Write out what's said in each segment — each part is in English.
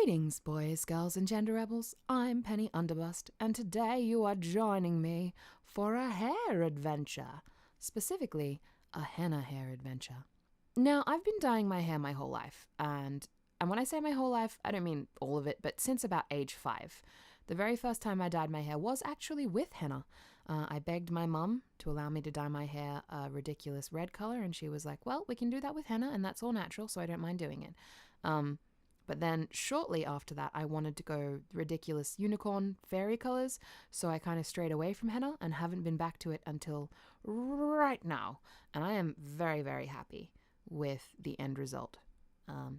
Greetings, boys, girls, and gender rebels. I'm Penny Underbust, and today you are joining me for a hair adventure. Specifically, a henna hair adventure. Now, I've been dyeing my hair my whole life, and when I say my whole life, I don't mean all of it, but since about age 5. The very first time I dyed my hair was actually with henna. I begged my mum to allow me to dye my hair a ridiculous red color, and she was like, well, we can do that with henna, and that's all natural, so I don't mind doing it. But then shortly after that, I wanted to go ridiculous unicorn fairy colors, so I kind of strayed away from henna and haven't been back to it until right now. And I am very, very happy with the end result.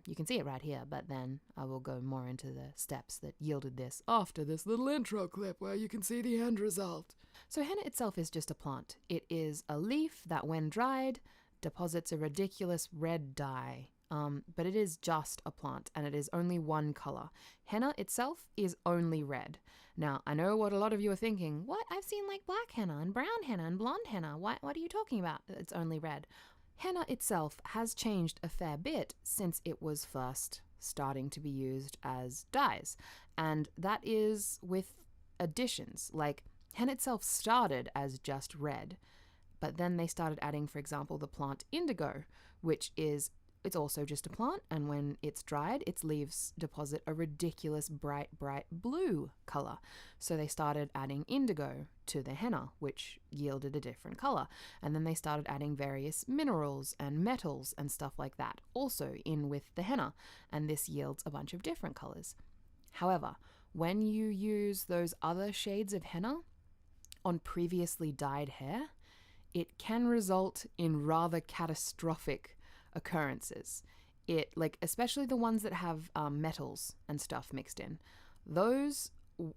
You can see it right here, but then I will go more into the steps that yielded this after this little intro clip where you can see the end result. So henna itself is just a plant. It is a leaf that when dried deposits a ridiculous red dye. But it is just a plant and it is only one color. Henna itself is only red. Now, I know what a lot of you are thinking. What? I've seen like black henna and brown henna and blonde henna. What are you talking about? It's only red. Henna itself has changed a fair bit since it was first starting to be used as dyes. And that is with additions. Like henna itself started as just red, but then they started adding, for example, the plant indigo, which is it's also just a plant, and when it's dried, its leaves deposit a ridiculous bright blue color. So they started adding indigo to the henna, which yielded a different color. And then they started adding various minerals and metals and stuff like that also in with the henna, and this yields a bunch of different colors. However, when you use those other shades of henna on previously dyed hair, it can result in rather catastrophic occurrences. It especially the ones that have metals and stuff mixed in. Those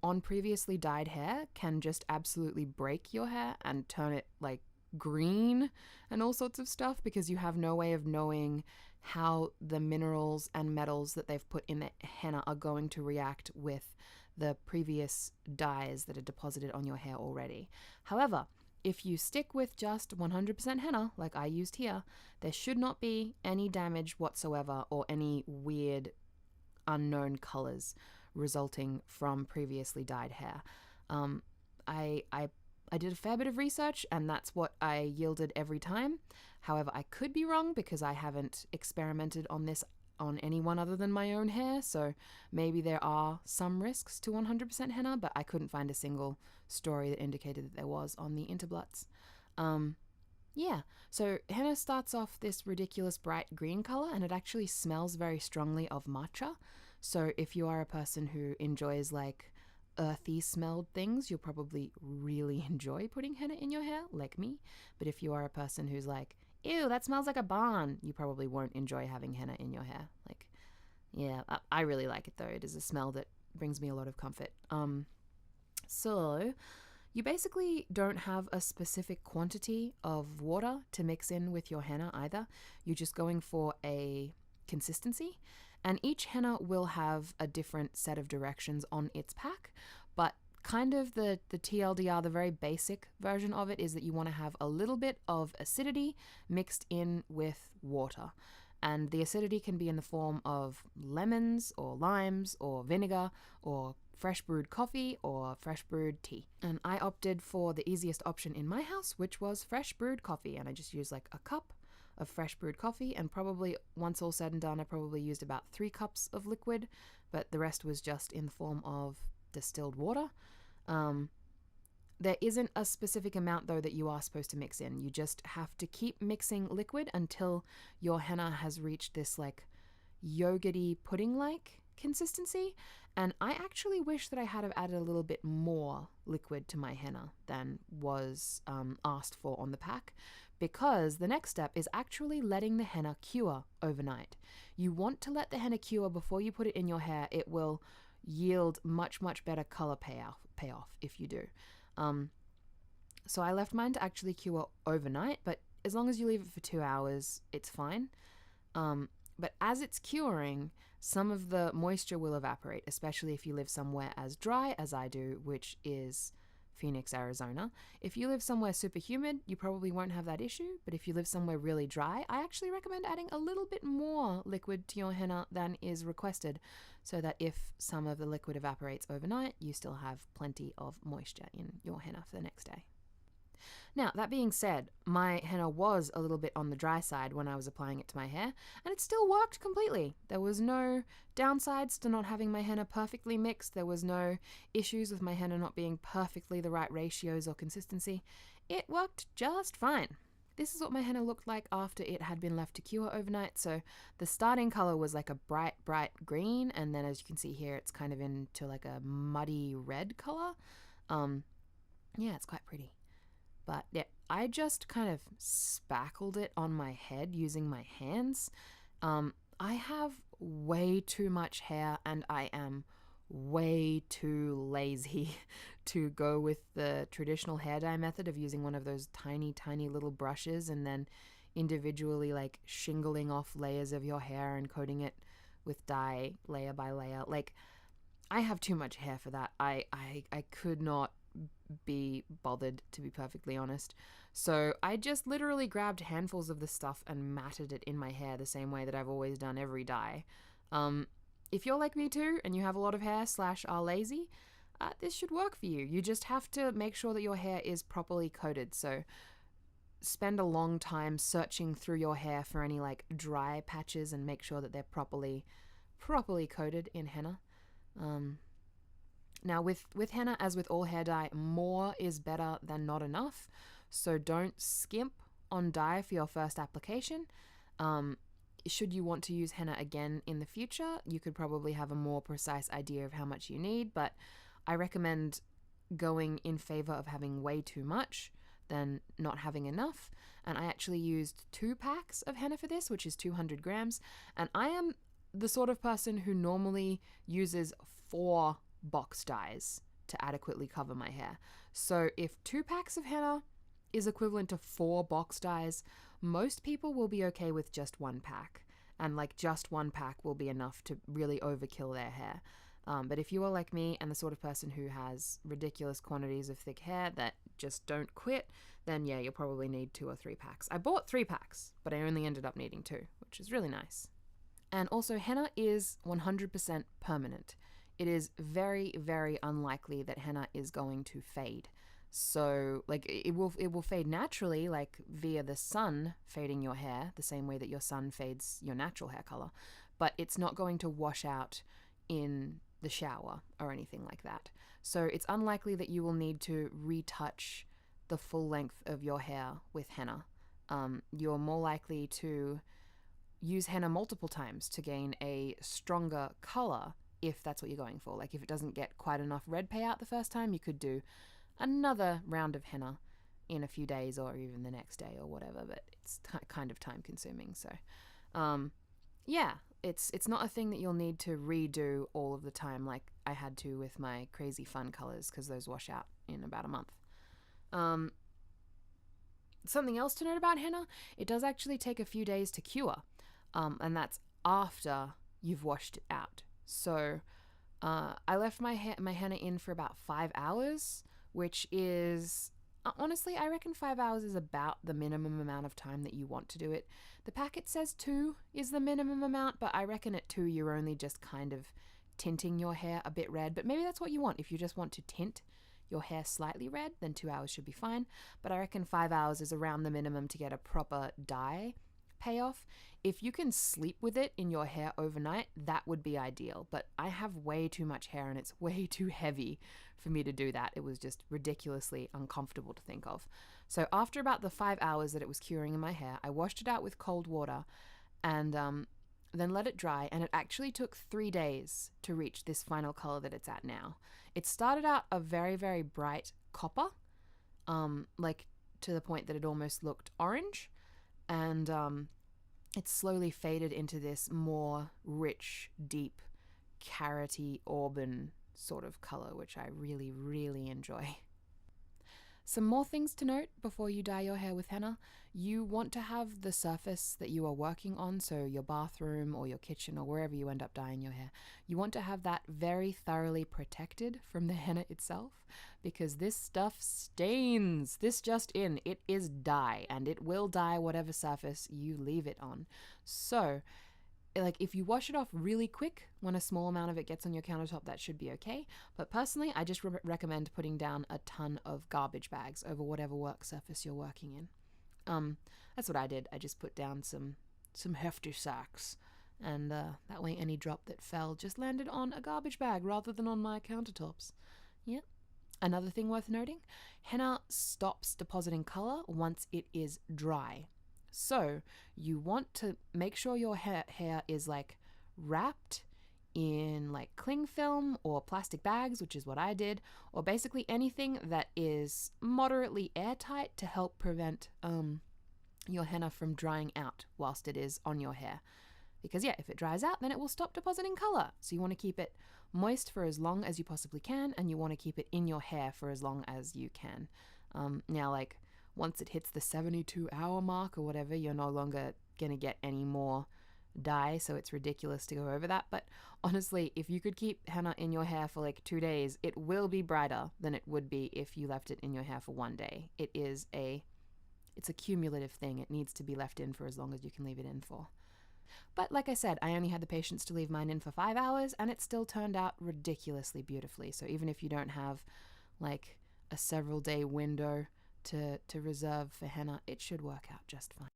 on previously dyed hair can just absolutely break your hair and turn it like green and all sorts of stuff because you have no way of knowing how the minerals and metals that they've put in the henna are going to react with the previous dyes that are deposited on your hair already. However, if you stick with just 100% henna, like I used here, there should not be any damage whatsoever or any weird unknown colors resulting from previously dyed hair. I did a fair bit of research and that's what I yielded every time. However, I could be wrong because I haven't experimented on this on anyone other than my own hair, so maybe there are some risks to 100% henna, but I couldn't find a single story that indicated that there was on the interblats. Yeah, so henna starts off this ridiculous bright green color and it actually smells very strongly of matcha. So if you are a person who enjoys like earthy smelled things, you'll probably really enjoy putting henna in your hair, like me. But if you are a person who's like, ew, that smells like a barn, you probably won't enjoy having henna in your hair. Like, yeah, I really like it though. It is a smell that brings me a lot of comfort. So you basically don't have a specific quantity of water to mix in with your henna either. You're just going for a consistency, and each henna will have a different set of directions on its pack, but kind of the TLDR, the very basic version of it, is that you want to have a little bit of acidity mixed in with water. And the acidity can be in the form of lemons or limes or vinegar or fresh brewed coffee or fresh brewed tea. And I opted for the easiest option in my house, which was fresh brewed coffee. And I just used like a cup of fresh brewed coffee, and probably once all said and done, I probably used about 3 cups of liquid, but the rest was just in the form of distilled water. There isn't a specific amount though that you are supposed to mix in. You just have to keep mixing liquid until your henna has reached this like yogurty pudding-like consistency. And I actually wish that I had have added a little bit more liquid to my henna than was asked for on the pack, because the next step is actually letting the henna cure overnight. You want to let the henna cure before you put it in your hair. It will yield much better color payoff if you do. So I left mine to actually cure overnight, but as long as you leave it for 2 hours, it's fine. But as it's curing, some of the moisture will evaporate, especially if you live somewhere as dry as I do, which is Phoenix, Arizona. If you live somewhere super humid, you probably won't have that issue, but if you live somewhere really dry, I actually recommend adding a little bit more liquid to your henna than is requested, so that if some of the liquid evaporates overnight, you still have plenty of moisture in your henna for the next day. Now, that being said, my henna was a little bit on the dry side when I was applying it to my hair, and it still worked completely. There was no downsides to not having my henna perfectly mixed. There was no issues with my henna not being perfectly the right ratios or consistency. It worked just fine. This is what my henna looked like after it had been left to cure overnight. So the starting color was like a bright, bright green, and then as you can see here, it's kind of into like a muddy red color. Yeah, it's quite pretty. But yeah, I just kind of spackled it on my head using my hands. I have way too much hair and I am way too lazy to go with the traditional hair dye method of using one of those tiny, tiny little brushes and then individually like shingling off layers of your hair and coating it with dye layer by layer. Like, I have too much hair for that. I could not be bothered, to be perfectly honest. So I just literally grabbed handfuls of the stuff and matted it in my hair the same way that I've always done every dye. If you're like me too and you have a lot of hair / are lazy, this should work for you. You just have to make sure that your hair is properly coated. So spend a long time searching through your hair for any like dry patches and make sure that they're properly coated in henna. Now with henna, as with all hair dye, more is better than not enough. So don't skimp on dye for your first application. Should you want to use henna again in the future, you could probably have a more precise idea of how much you need, but I recommend going in favor of having way too much than not having enough. And I actually used 2 packs of henna for this, which is 200 grams. And I am the sort of person who normally uses 4 box dyes to adequately cover my hair. So if 2 packs of henna is equivalent to 4 box dyes, most people will be okay with just 1 pack. And like just 1 pack will be enough to really overkill their hair. But if you are like me and the sort of person who has ridiculous quantities of thick hair that just don't quit, then yeah, you'll probably need 2 or 3 packs. I bought 3 packs, but I only ended up needing 2, which is really nice. And also, henna is 100% permanent. It is very, very unlikely that henna is going to fade. So like it will fade naturally, like via the sun fading your hair, the same way that your sun fades your natural hair color, but it's not going to wash out in the shower or anything like that. So it's unlikely that you will need to retouch the full length of your hair with henna. You're more likely to use henna multiple times to gain a stronger color if that's what you're going for. Like if it doesn't get quite enough red payout the first time, you could do another round of henna in a few days or even the next day or whatever, but it's kind of time consuming. So yeah, it's not a thing that you'll need to redo all of the time like I had to with my crazy fun colors, because those wash out in about a month. Something else to note about henna, it does actually take a few days to cure, and that's after you've washed it out. So I left my henna in for about 5 hours, which is, honestly, I reckon 5 hours is about the minimum amount of time that you want to do it. The packet says 2 is the minimum amount, but I reckon at 2 you're only just kind of tinting your hair a bit red. But maybe that's what you want. If you just want to tint your hair slightly red, then 2 hours should be fine. But I reckon 5 hours is around the minimum to get a proper dye payoff. If you can sleep with it in your hair overnight, that would be ideal. But I have way too much hair and it's way too heavy for me to do that. It was just ridiculously uncomfortable to think of. So after about the 5 hours that it was curing in my hair, I washed it out with cold water and then let it dry, and it actually took 3 days to reach this final color that it's at now. It started out a very, very bright copper, like to the point that it almost looked orange, and it slowly faded into this more rich, deep, carroty auburn sort of color, which I really, really enjoy. Some more things to note before you dye your hair with henna. You want to have the surface that you are working on, so your bathroom or your kitchen or wherever you end up dyeing your hair, you want to have that very thoroughly protected from the henna itself, because this stuff stains. This just in, it is dye and it will dye whatever surface you leave it on. So like if you wash it off really quick, when a small amount of it gets on your countertop, that should be okay. But personally, I just recommend putting down a ton of garbage bags over whatever work surface you're working in. That's what I did. I just put down some hefty sacks, and that way any drop that fell just landed on a garbage bag rather than on my countertops. Yeah. Another thing worth noting, henna stops depositing color once it is dry. So you want to make sure your hair is like wrapped in like cling film or plastic bags, which is what I did, or basically anything that is moderately airtight to help prevent your henna from drying out whilst it is on your hair. Because yeah, if it dries out, then it will stop depositing color. So you want to keep it moist for as long as you possibly can, and you want to keep it in your hair for as long as you can. Now, like, once it hits the 72-hour mark or whatever, you're no longer going to get any more dye, so it's ridiculous to go over that. But honestly, if you could keep henna in your hair for like 2 days, it will be brighter than it would be if you left it in your hair for 1 day. It's a cumulative thing. It needs to be left in for as long as you can leave it in for. But like I said, I only had the patience to leave mine in for 5 hours, and it still turned out ridiculously beautifully. So even if you don't have like a several day window to reserve for henna, it should work out just fine.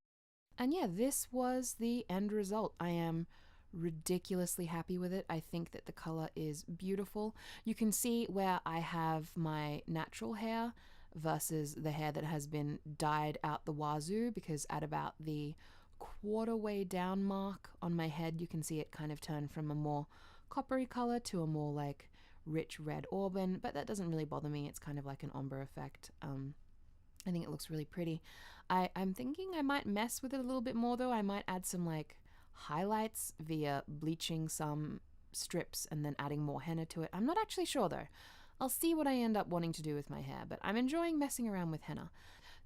And yeah, this was the end result. I am ridiculously happy with it. I think that the color is beautiful. You can see where I have my natural hair versus the hair that has been dyed out the wazoo, because at about the quarter way down mark on my head, you can see it kind of turn from a more coppery color to a more like rich red auburn, but that doesn't really bother me. It's kind of like an ombre effect. I think it looks really pretty. I'm thinking I might mess with it a little bit more though. I might add some like highlights via bleaching some strips and then adding more henna to it. I'm not actually sure though. I'll see what I end up wanting to do with my hair, but I'm enjoying messing around with henna.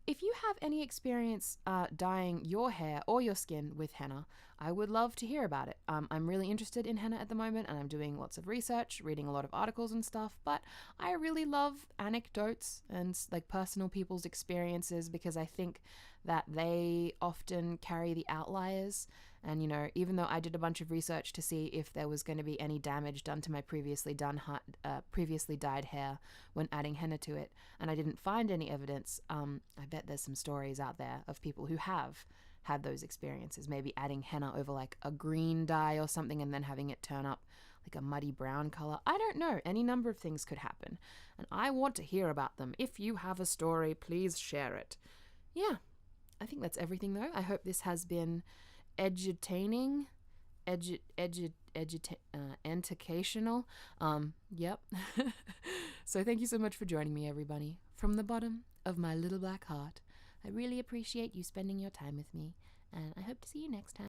If you have any experience dyeing your hair or your skin with henna, I would love to hear about it. I'm really interested in henna at the moment, and I'm doing lots of research, reading a lot of articles and stuff, but I really love anecdotes and like personal people's experiences, because I think that they often carry the outliers. And, you know, even though I did a bunch of research to see if there was going to be any damage done to my previously dyed hair when adding henna to it, and I didn't find any evidence, I bet there's some stories out there of people who have had those experiences, maybe adding henna over like a green dye or something and then having it turn up like a muddy brown color. I don't know. Any number of things could happen, and I want to hear about them. If you have a story, please share it. Yeah, I think that's everything though. I hope this has been edutaining, educational. Yep. So thank you so much for joining me, everybody. From the bottom of my little black heart, I really appreciate you spending your time with me, and I hope to see you next time.